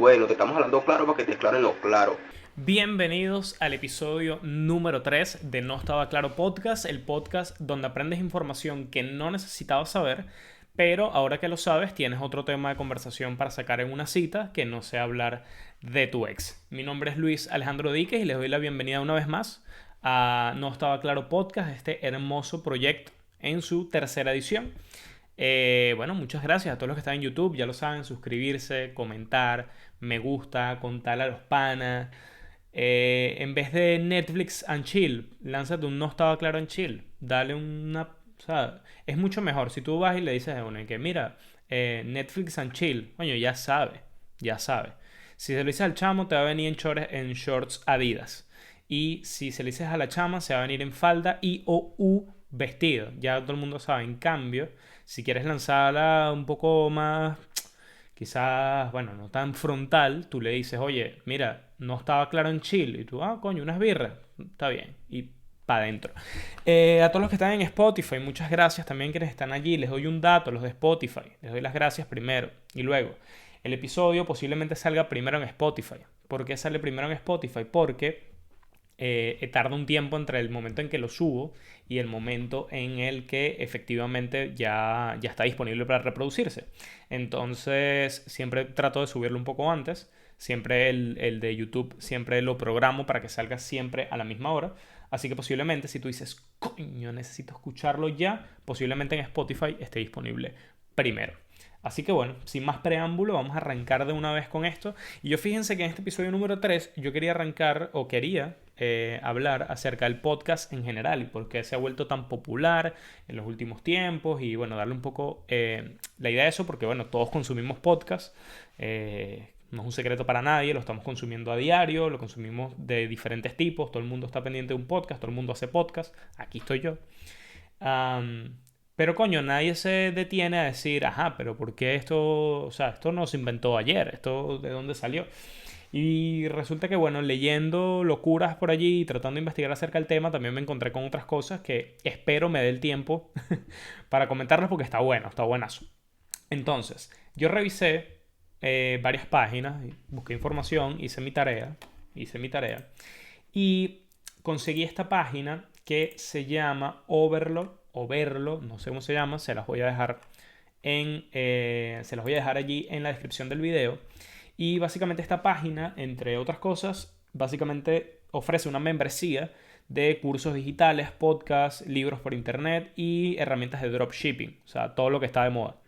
bueno, te estamos hablando claro para que te aclaren lo claro. Bienvenidos al episodio número 3 de No Estaba Claro Podcast, el podcast donde aprendes información que no necesitabas saber, pero ahora que lo sabes tienes otro tema de conversación para sacar en una cita que no sea hablar de tu ex. Mi nombre es Luis Alejandro Díquez y les doy la bienvenida una vez más a No Estaba Claro Podcast, este hermoso proyecto en su tercera edición. Bueno, muchas gracias a todos los que están en YouTube, ya lo saben, suscribirse, comentar, me gusta, contarle a los panas. En vez de Netflix and Chill, lánzate un No Estaba Claro en Chill. Dale una... O sea, es mucho mejor si tú vas y le dices a uno que mira, Netflix and Chill, coño, ya sabe, ya sabe. Si se lo dices al chamo, te va a venir en shorts Adidas. Y si se lo dices a la chama, se va a venir en falda y o u vestido. Ya todo el mundo sabe. En cambio, si quieres lanzarla un poco más, quizás, bueno, no tan frontal, tú le dices, oye, mira, no estaba claro en chill. Y tú, coño, unas birras. Está bien. Y para adentro. A todos los que están en Spotify, muchas gracias también quienes están allí. Les doy un dato, los de Spotify. Les doy las gracias primero. Y luego, el episodio posiblemente salga primero en Spotify. ¿Por qué sale primero en Spotify? Porque tarda un tiempo entre el momento en que lo subo y el momento en el que efectivamente ya está disponible para reproducirse. Entonces siempre trato de subirlo un poco antes. Siempre el de YouTube siempre lo programo para que salga siempre a la misma hora. Así que posiblemente si tú dices, coño, necesito escucharlo ya, posiblemente en Spotify esté disponible primero. Así que bueno, sin más preámbulo, vamos a arrancar de una vez con esto. Y yo fíjense que en este episodio número 3 yo quería arrancar o quería hablar acerca del podcast en general y por qué se ha vuelto tan popular en los últimos tiempos y bueno, darle un poco la idea de eso porque bueno, todos consumimos podcast. No es un secreto para nadie, lo estamos consumiendo a diario, lo consumimos de diferentes tipos, todo el mundo está pendiente de un podcast, todo el mundo hace podcast, aquí estoy yo. Am, pero coño, nadie se detiene a decir, ajá, pero ¿por qué esto? O sea, esto no se inventó ayer, esto de dónde salió. Y resulta que, bueno, leyendo locuras por allí y tratando de investigar acerca del tema, también me encontré con otras cosas que espero me dé el tiempo para comentarlas porque está bueno, está buenazo. Entonces, yo revisé varias páginas, busqué información, hice mi tarea y conseguí esta página que se llama Overlo, no sé cómo se llama, se las voy a dejar se las voy a dejar allí en la descripción del video. Y básicamente esta página, entre otras cosas, básicamente ofrece una membresía de cursos digitales, podcasts, libros por internet y herramientas de dropshipping, o sea, todo lo que está de moda.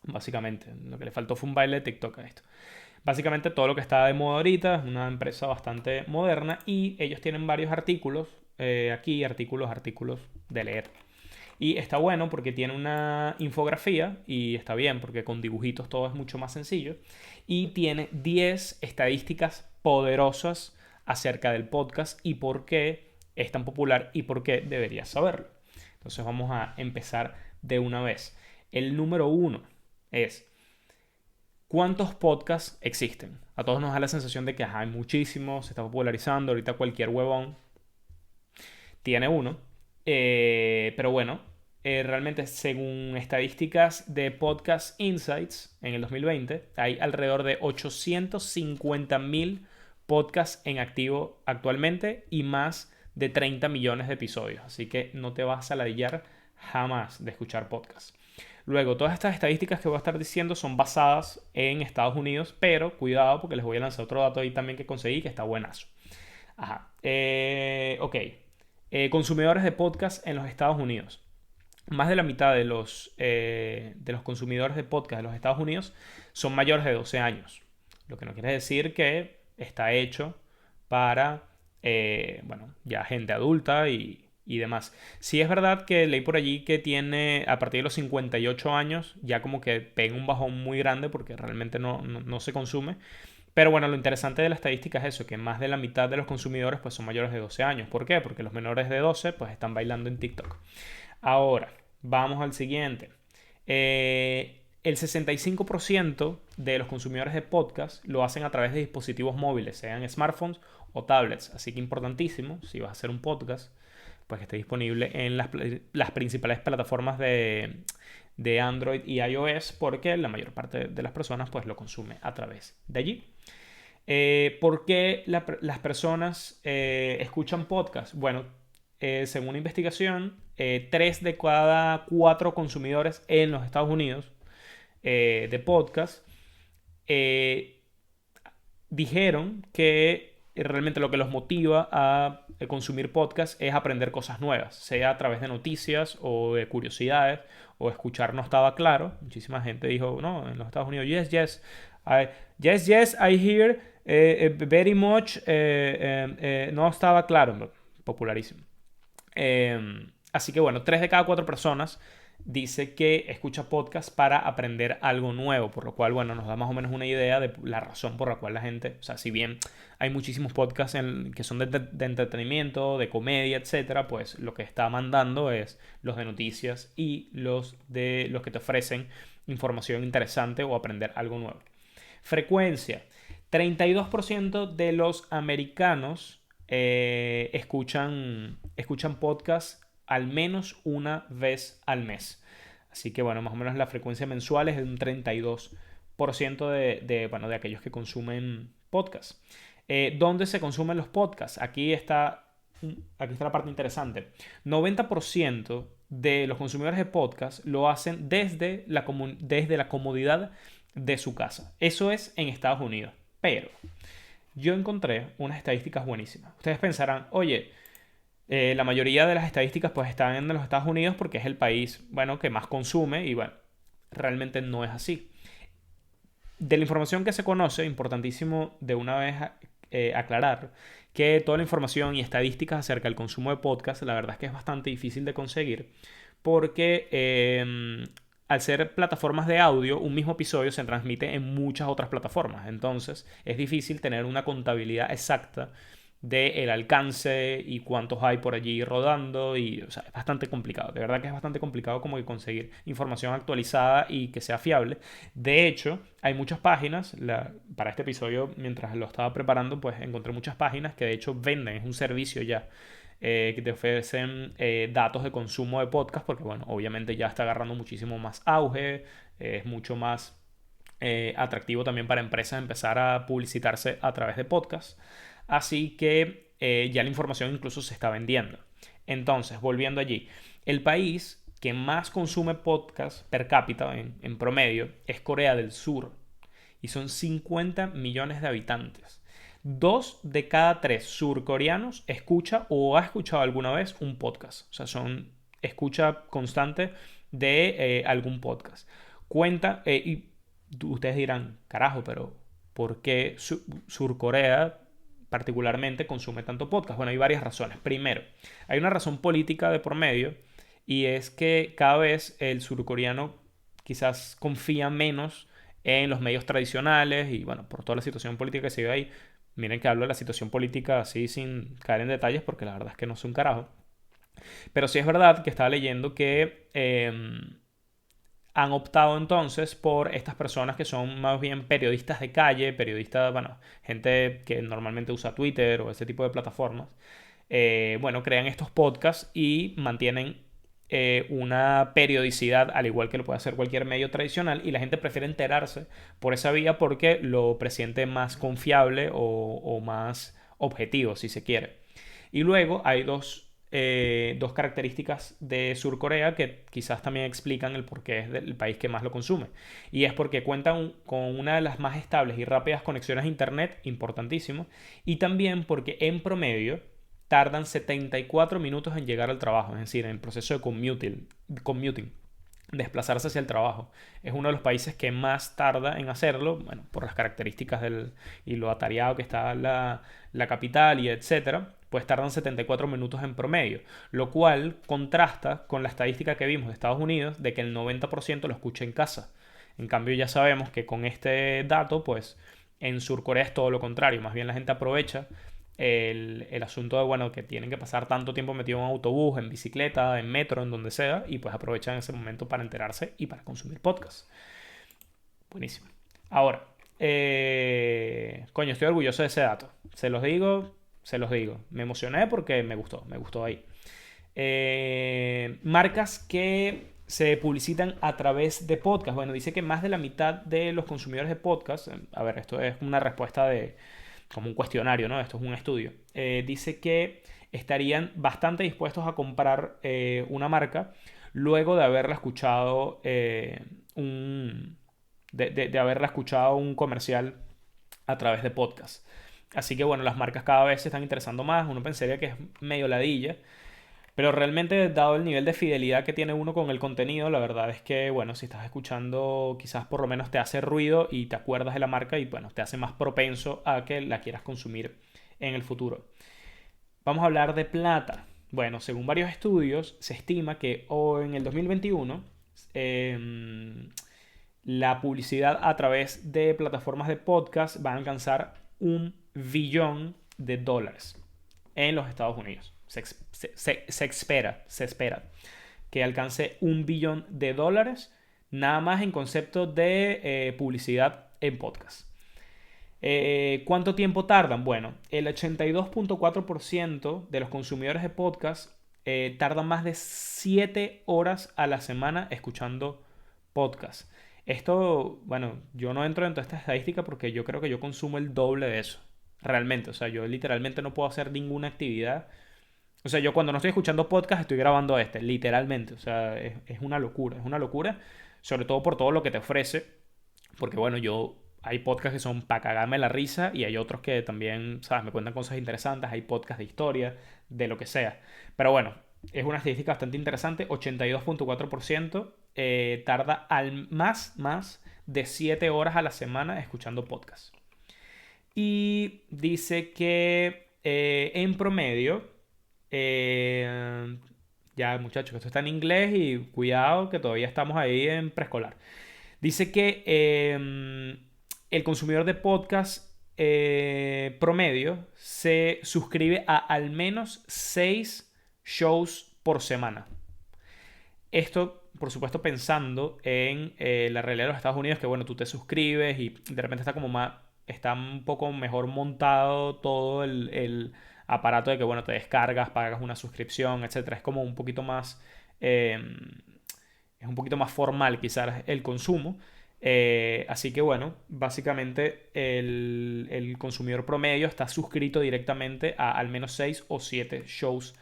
Básicamente, lo que le faltó fue un baile de TikTok a esto. Básicamente todo lo que está de moda ahorita es una empresa bastante moderna y ellos tienen varios artículos, aquí artículos de leer. Y está bueno porque tiene una infografía y está bien porque con dibujitos todo es mucho más sencillo. Y tiene 10 estadísticas poderosas acerca del podcast y por qué es tan popular y por qué deberías saberlo. Entonces vamos a empezar de una vez. El número uno es ¿cuántos podcasts existen? A todos nos da la sensación de que hay muchísimos, se está popularizando, ahorita cualquier huevón tiene uno. Pero bueno, realmente según estadísticas de Podcast Insights en el 2020, hay alrededor de 850.000 podcasts en activo actualmente y más de 30 millones de episodios. Así que no te vas a ladillar jamás de escuchar podcasts. Luego, todas estas estadísticas que voy a estar diciendo son basadas en Estados Unidos, pero cuidado porque les voy a lanzar otro dato ahí también que conseguí que está buenazo. Ajá. Ok. Consumidores de podcast en los Estados Unidos. Más de la mitad de los consumidores de podcast de los Estados Unidos son mayores de 12 años. Lo que no quiere decir que está hecho para, bueno, ya gente adulta y demás. Sí es verdad que leí por allí que tiene, a partir de los 58 años, ya como que pega un bajón muy grande porque realmente no se consume. Pero bueno, lo interesante de la estadística es eso, que más de la mitad de los consumidores pues son mayores de 12 años. ¿Por qué? Porque los menores de 12 pues están bailando en TikTok. Ahora, vamos al siguiente. El 65% de los consumidores de podcast lo hacen a través de dispositivos móviles, sean smartphones o tablets. Así que importantísimo, si vas a hacer un podcast, pues que esté disponible en las principales plataformas de Android y iOS, porque la mayor parte de las personas pues lo consume a través de allí. ¿Por qué las personas escuchan podcast? Bueno, según una investigación, 3 de cada 4 consumidores en los Estados Unidos de podcast eh, dijeron que realmente lo que los motiva a consumir podcast es aprender cosas nuevas, sea a través de noticias o de curiosidades o escuchar no estaba claro. Muchísima gente dijo, no, en los Estados Unidos, yes, I hear very much, no estaba claro, popularísimo. Así que bueno, 3 de cada 4 personas dice que escucha podcast para aprender algo nuevo, por lo cual, bueno, nos da más o menos una idea de la razón por la cual la gente, o sea, si bien hay muchísimos podcasts que son de entretenimiento, de comedia, etcétera, pues lo que está mandando es los de noticias y los que te ofrecen información interesante o aprender algo nuevo. Frecuencia. 32% de los americanos escuchan podcasts al menos una vez al mes. Así que bueno, más o menos la frecuencia mensual es de un 32% de aquellos que consumen podcasts. ¿Dónde se consumen los podcasts? Aquí está la parte interesante. 90% de los consumidores de podcast lo hacen desde la comodidad de su casa. Eso es en Estados Unidos. Pero yo encontré unas estadísticas buenísimas. Ustedes pensarán, oye, la mayoría de las estadísticas pues están en los Estados Unidos porque es el país, bueno, que más consume y bueno, realmente no es así. De la información que se conoce, importantísimo de una vez aclarar que toda la información y estadísticas acerca del consumo de podcast, la verdad es que es bastante difícil de conseguir porque al ser plataformas de audio, un mismo episodio se transmite en muchas otras plataformas. Entonces, es difícil tener una contabilidad exacta del alcance y cuántos hay por allí rodando. Y, o sea, es bastante complicado. De verdad que es bastante complicado como que conseguir información actualizada y que sea fiable. De hecho, hay muchas páginas. Para este episodio, mientras lo estaba preparando, pues encontré muchas páginas que de hecho venden. Es un servicio ya que te ofrecen datos de consumo de podcast, porque bueno, obviamente ya está agarrando muchísimo más auge, es mucho más atractivo también para empresas empezar a publicitarse a través de podcast. Así que ya la información incluso se está vendiendo. Entonces, volviendo allí, el país que más consume podcast per cápita en promedio es Corea del Sur y son 50 millones de habitantes. 2 de cada 3 surcoreanos escucha o ha escuchado alguna vez un podcast. O sea, son escucha constante de algún podcast. Cuenta, y ustedes dirán, carajo, pero ¿por qué Surcorea particularmente consume tanto podcast? Bueno, hay varias razones. Primero, hay una razón política de por medio y es que cada vez el surcoreano quizás confía menos en los medios tradicionales y bueno, por toda la situación política que se vive ahí. Miren que hablo de la situación política así sin caer en detalles porque la verdad es que no sé un carajo. Pero sí es verdad que estaba leyendo que han optado entonces por estas personas que son más bien periodistas de calle, periodistas, bueno, gente que normalmente usa Twitter o ese tipo de plataformas. Bueno, crean estos podcasts y mantienen una periodicidad al igual que lo puede hacer cualquier medio tradicional y la gente prefiere enterarse por esa vía porque lo presiente más confiable o más objetivo, si se quiere. Y luego hay dos características de Surcorea que quizás también explican el por qué es el país que más lo consume. Y es porque cuentan con una de las más estables y rápidas conexiones a Internet, importantísimo, y también porque en promedio tardan 74 minutos en llegar al trabajo, es decir, en el proceso de commuting, desplazarse hacia el trabajo. Es uno de los países que más tarda en hacerlo, bueno, por las características y lo atareado que está la capital y etcétera, pues tardan 74 minutos en promedio, lo cual contrasta con la estadística que vimos de Estados Unidos de que el 90% lo escucha en casa. En cambio, ya sabemos que con este dato, pues en Surcorea es todo lo contrario, más bien la gente aprovecha el asunto de, bueno, que tienen que pasar tanto tiempo metido en autobús, en bicicleta, en metro, en donde sea, y pues aprovechan ese momento para enterarse y para consumir podcast. Buenísimo. Ahora, coño, estoy orgulloso de ese dato. Se los digo. Me emocioné porque me gustó ahí. Marcas que se publicitan a través de podcast. Bueno, dice que más de la mitad de los consumidores de podcast, a ver, esto es una respuesta de como un cuestionario, ¿no? Esto es un estudio. Dice que estarían bastante dispuestos a comprar una marca luego de haberla escuchado de haberla escuchado un comercial a través de podcast. Así que bueno, las marcas cada vez se están interesando más. Uno pensaría que es medio ladilla, pero realmente, dado el nivel de fidelidad que tiene uno con el contenido, la verdad es que, bueno, si estás escuchando, quizás por lo menos te hace ruido y te acuerdas de la marca y, bueno, te hace más propenso a que la quieras consumir en el futuro. Vamos a hablar de plata. Bueno, según varios estudios, se estima que en el 2021 la publicidad a través de plataformas de podcast va a alcanzar $1 billón en los Estados Unidos. Se espera que alcance $1 billón nada más en concepto de publicidad en podcast. ¿Cuánto tiempo tardan? Bueno, el 82.4% de los consumidores de podcast tardan más de 7 horas a la semana escuchando podcast. Esto, bueno, yo no entro dentro de esta estadística porque yo creo que yo consumo el doble de eso. Realmente, o sea, yo literalmente no puedo hacer ninguna actividad. O sea, yo cuando no estoy escuchando podcast estoy grabando literalmente. O sea, es una locura, es una locura. Sobre todo por todo lo que te ofrece. Porque bueno, hay podcasts que son para cagarme la risa y hay otros que también, ¿sabes? Me cuentan cosas interesantes. Hay podcasts de historia, de lo que sea. Pero bueno, es una estadística bastante interesante. 82.4% tarda más de 7 horas a la semana escuchando podcasts. Y dice que en promedio, ya muchachos, que esto está en inglés y cuidado que todavía estamos ahí en preescolar. Dice que el consumidor de podcast promedio se suscribe a al menos 6 shows por semana. Esto, por supuesto, pensando en la realidad de los Estados Unidos, que bueno, tú te suscribes y de repente está un poco mejor montado todo el aparato de que, bueno, te descargas, pagas una suscripción, etcétera. Es como un poquito más, es un poquito más formal quizás el consumo. Así que bueno, básicamente el consumidor promedio está suscrito directamente a al menos 6 o 7 shows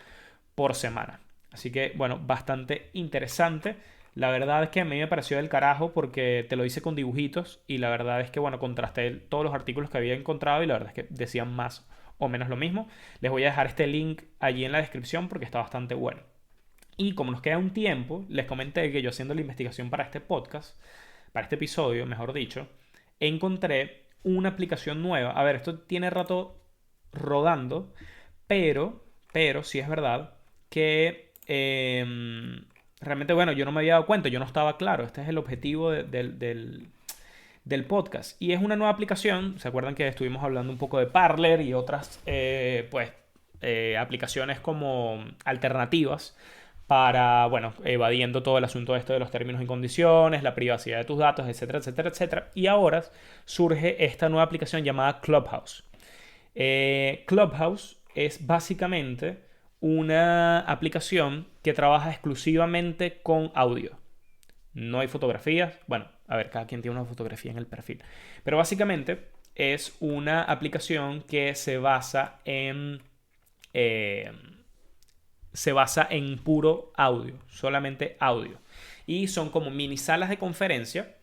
por semana. Así que bueno, bastante interesante. La verdad es que a mí me pareció del carajo porque te lo hice con dibujitos y la verdad es que bueno, contrasté todos los artículos que había encontrado y la verdad es que decían más o menos lo mismo. Les voy a dejar este link allí en la descripción porque está bastante bueno. Y como nos queda un tiempo, les comenté que yo haciendo la investigación para este podcast, para este episodio, mejor dicho, encontré una aplicación nueva. A ver, esto tiene rato rodando, pero sí es verdad que realmente, bueno, yo no me había dado cuenta, yo no estaba claro. Este es el objetivo del podcast. Y es una nueva aplicación. ¿Se acuerdan que estuvimos hablando un poco de Parler y otras, aplicaciones como alternativas para, bueno, evadiendo todo el asunto esto de los términos y condiciones, la privacidad de tus datos, etcétera, etcétera, etcétera? Y ahora surge esta nueva aplicación llamada Clubhouse. Clubhouse es básicamente una aplicación que trabaja exclusivamente con audio. No hay fotografías. Bueno, a ver, cada quien tiene una fotografía en el perfil. Pero básicamente es una aplicación que se basa en puro audio, solamente audio. Y son como mini salas de conferencia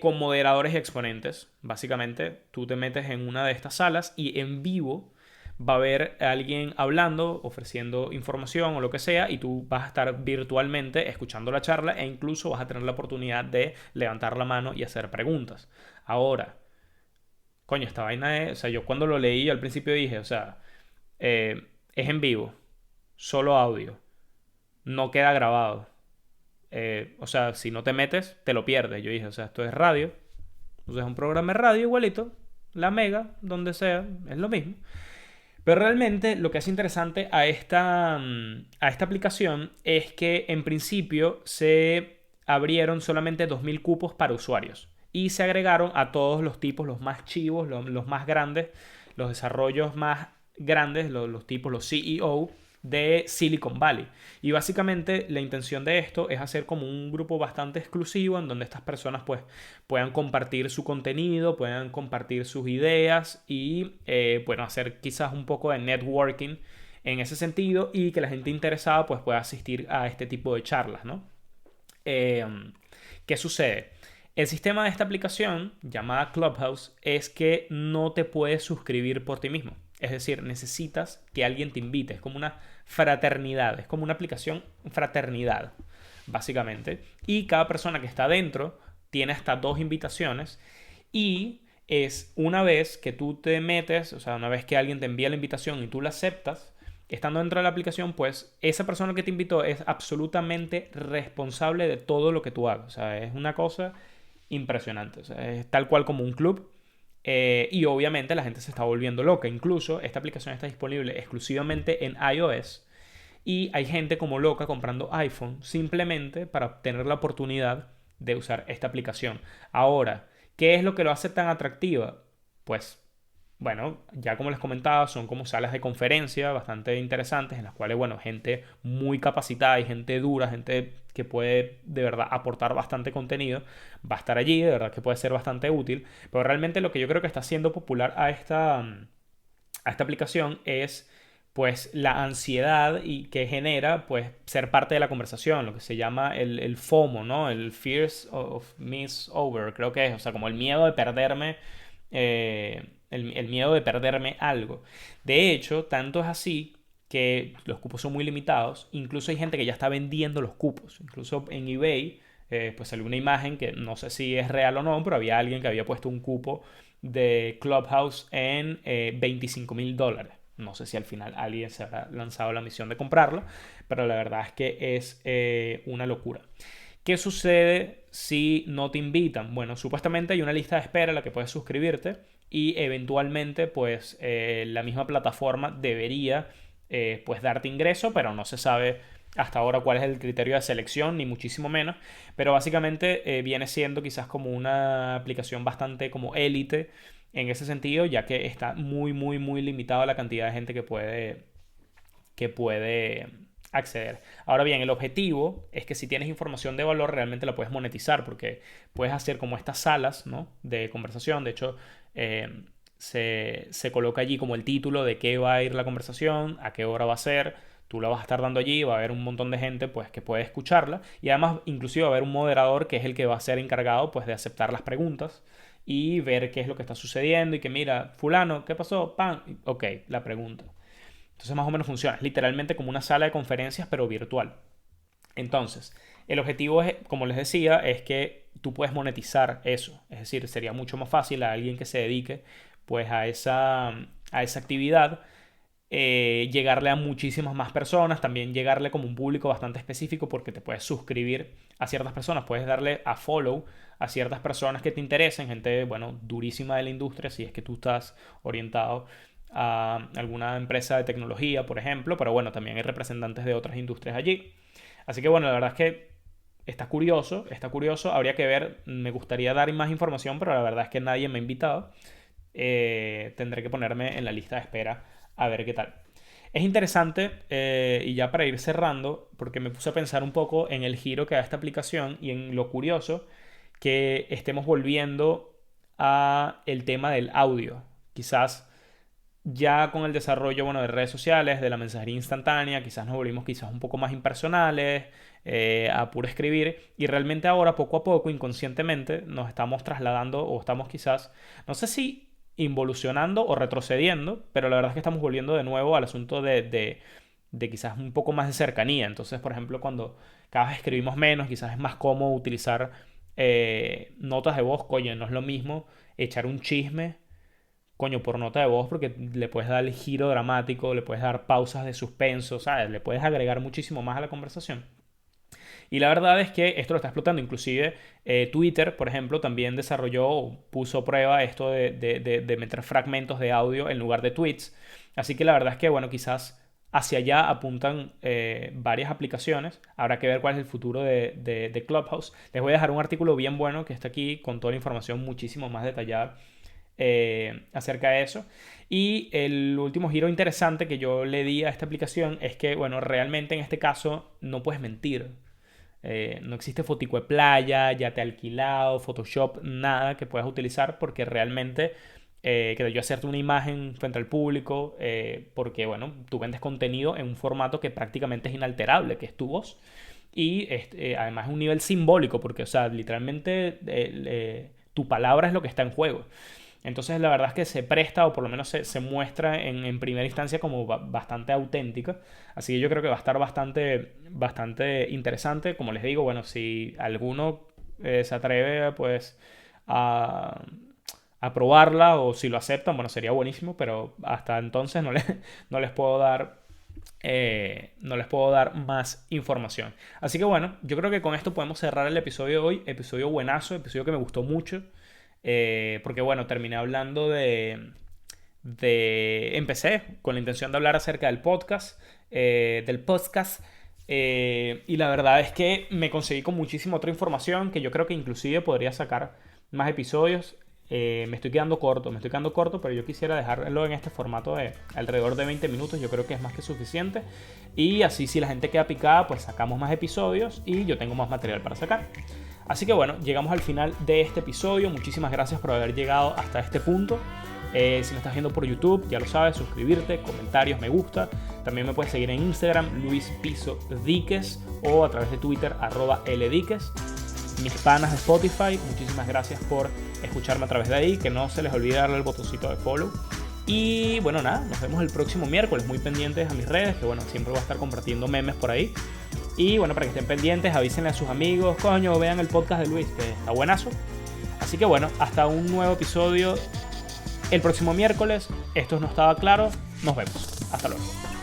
con moderadores y exponentes. Básicamente, tú te metes en una de estas salas y en vivo va a haber alguien hablando, ofreciendo información o lo que sea, y tú vas a estar virtualmente escuchando la charla e incluso vas a tener la oportunidad de levantar la mano y hacer preguntas. Ahora, coño, esta vaina es... O sea, yo cuando lo leí, yo al principio dije, o sea, es en vivo, solo audio, no queda grabado. O sea, si no te metes, te lo pierdes. Yo dije, o sea, esto es radio. O sea, es un programa de radio igualito. La Mega, donde sea, es lo mismo. Pero realmente lo que hace interesante a esta aplicación es que en principio se abrieron solamente 2.000 cupos para usuarios. Y se agregaron a todos los tipos, los más chivos, los más grandes, los desarrollos más grandes, los tipos, los CEO de Silicon Valley. Y básicamente la intención de esto es hacer como un grupo bastante exclusivo en donde estas personas pues puedan compartir su contenido, puedan compartir sus ideas y bueno, hacer quizás un poco de networking en ese sentido y que la gente interesada pues pueda asistir a este tipo de charlas, ¿no? Eh, ¿Qué sucede? El sistema de esta aplicación, llamada Clubhouse, es que no te puedes suscribir por ti mismo. Es decir, necesitas que alguien te invite. Es como una fraternidad. Es como una aplicación fraternidad, básicamente. Y cada persona que está dentro tiene hasta 2 invitaciones. Y es una vez que tú te metes, o sea, una vez que alguien te envía la invitación y tú la aceptas, estando dentro de la aplicación, pues esa persona que te invitó es absolutamente responsable de todo lo que tú hagas. O sea, es una cosa impresionante. O sea, es tal cual como un club. Y obviamente la gente se está volviendo loca. Incluso esta aplicación está disponible exclusivamente en iOS. Y hay gente como loca comprando iPhone simplemente para tener la oportunidad de usar esta aplicación. Ahora, ¿qué es lo que lo hace tan atractiva? Pues bueno, ya como les comentaba, son como salas de conferencia bastante interesantes en las cuales, bueno, gente muy capacitada y gente dura, gente que puede de verdad aportar bastante contenido, va a estar allí, de verdad que puede ser bastante útil, pero realmente lo que yo creo que está haciendo popular a esta aplicación es pues la ansiedad y que genera pues ser parte de la conversación, lo que se llama el FOMO, ¿no? El Fears of Miss Over, creo que es, o sea, como el miedo de perderme, el miedo de perderme algo. De hecho, tanto es así que los cupos son muy limitados, incluso hay gente que ya está vendiendo los cupos, incluso en eBay, pues salió una imagen que no sé si es real o no, pero había alguien que había puesto un cupo de Clubhouse en $25,000. No sé si al final alguien se habrá lanzado la misión de comprarlo, pero la verdad es que es una locura. ¿Qué sucede si no te invitan? Bueno, supuestamente hay una lista de espera a la que puedes suscribirte y eventualmente pues la misma plataforma debería pues darte ingreso, pero no se sabe hasta ahora cuál es el criterio de selección, ni muchísimo menos, pero básicamente viene siendo quizás como una aplicación bastante como élite en ese sentido, ya que está muy, muy, muy limitado la cantidad de gente que puede acceder. Ahora bien, el objetivo es que si tienes información de valor realmente la puedes monetizar porque puedes hacer como estas salas, ¿no?, de conversación. De hecho, se coloca allí como el título de qué va a ir la conversación, a qué hora va a ser. Tú la vas a estar dando allí, va a haber un montón de gente pues que puede escucharla y además inclusive va a haber un moderador que es el que va a ser encargado pues de aceptar las preguntas y ver qué es lo que está sucediendo y que mira, fulano, ¿qué pasó? ¡Pam! Ok, la pregunta. Entonces más o menos funciona. Es literalmente como una sala de conferencias, pero virtual. Entonces, el objetivo es, como les decía, es que tú puedes monetizar eso. Es decir, sería mucho más fácil a alguien que se dedique pues a esa actividad llegarle a muchísimas más personas, también llegarle como un público bastante específico porque te puedes suscribir a ciertas personas, puedes darle a follow a ciertas personas que te interesen, gente, bueno, durísima de la industria, si es que tú estás orientado a alguna empresa de tecnología, por ejemplo, pero bueno, también hay representantes de otras industrias allí. Así que bueno, la verdad es que está curioso, habría que ver, me gustaría dar más información, pero la verdad es que nadie me ha invitado. Tendré que ponerme en la lista de espera a ver qué tal. Es interesante, y ya para ir cerrando, porque me puse a pensar un poco en el giro que da esta aplicación y en lo curioso que estemos volviendo a el tema del audio. Quizás ya con el desarrollo, bueno, de redes sociales, de la mensajería instantánea, quizás nos volvimos quizás un poco más impersonales, a puro escribir, y realmente ahora poco a poco, inconscientemente, nos estamos trasladando o estamos quizás, no sé si involucionando o retrocediendo, pero la verdad es que estamos volviendo de nuevo al asunto de quizás un poco más de cercanía. Entonces, por ejemplo, cuando cada vez escribimos menos, quizás es más cómodo utilizar notas de voz. Coño, no es lo mismo echar un chisme, coño, por nota de voz, porque le puedes dar el giro dramático, le puedes dar pausas de suspenso, ¿sabes? Le puedes agregar muchísimo más a la conversación. Y la verdad es que esto lo está explotando. Inclusive Twitter, por ejemplo, también desarrolló o puso a prueba esto de meter fragmentos de audio en lugar de tweets. Así que la verdad es que, bueno, quizás hacia allá apuntan varias aplicaciones. Habrá que ver cuál es el futuro de Clubhouse. Les voy a dejar un artículo bien bueno que está aquí con toda la información muchísimo más detallada acerca de eso. Y el último giro interesante que yo le di a esta aplicación es que, bueno, realmente en este caso no puedes mentir. No existe fotico de playa, ya te he alquilado, Photoshop, nada que puedas utilizar porque realmente que yo hacerte una imagen frente al público porque, bueno, tú vendes contenido en un formato que prácticamente es inalterable, que es tu voz. Y además es un nivel simbólico porque, o sea, literalmente tu palabra es lo que está en juego. Entonces la verdad es que se presta o por lo menos se muestra en primera instancia como bastante auténtica. Así que yo creo que va a estar bastante interesante. Como les digo, bueno, si alguno se atreve pues a, a probarla o si lo aceptan, bueno, sería buenísimo, pero hasta entonces no les puedo dar no les puedo dar más información. Así que bueno, yo creo que con esto podemos cerrar el episodio de hoy. Episodio buenazo, episodio que me gustó mucho. Porque bueno, terminé hablando Empecé con la intención de hablar acerca del podcast. Y la verdad es que me conseguí con muchísima otra información que yo creo que inclusive podría sacar más episodios. Me estoy quedando corto, pero yo quisiera dejarlo en este formato de alrededor de 20 minutos. Yo creo que es más que suficiente. Y así si la gente queda picada, pues sacamos más episodios y yo tengo más material para sacar. Así que bueno, llegamos al final de este episodio. Muchísimas gracias por haber llegado hasta este punto. Si me estás viendo por YouTube, ya lo sabes, suscribirte, comentarios, me gusta. También me puedes seguir en Instagram, Luis Piso Díquez, o a través de Twitter, @LDíquez. Mis panas de Spotify, muchísimas gracias por escucharme a través de ahí. Que no se les olvide darle el botoncito de follow. Y bueno, nada, nos vemos el próximo miércoles. Muy pendientes a mis redes, que bueno, siempre voy a estar compartiendo memes por ahí. Y bueno, para que estén pendientes, avísenle a sus amigos, coño, vean el podcast de Luis, que está buenazo. Así que bueno, hasta un nuevo episodio el próximo miércoles. Esto no estaba claro. Nos vemos. Hasta luego.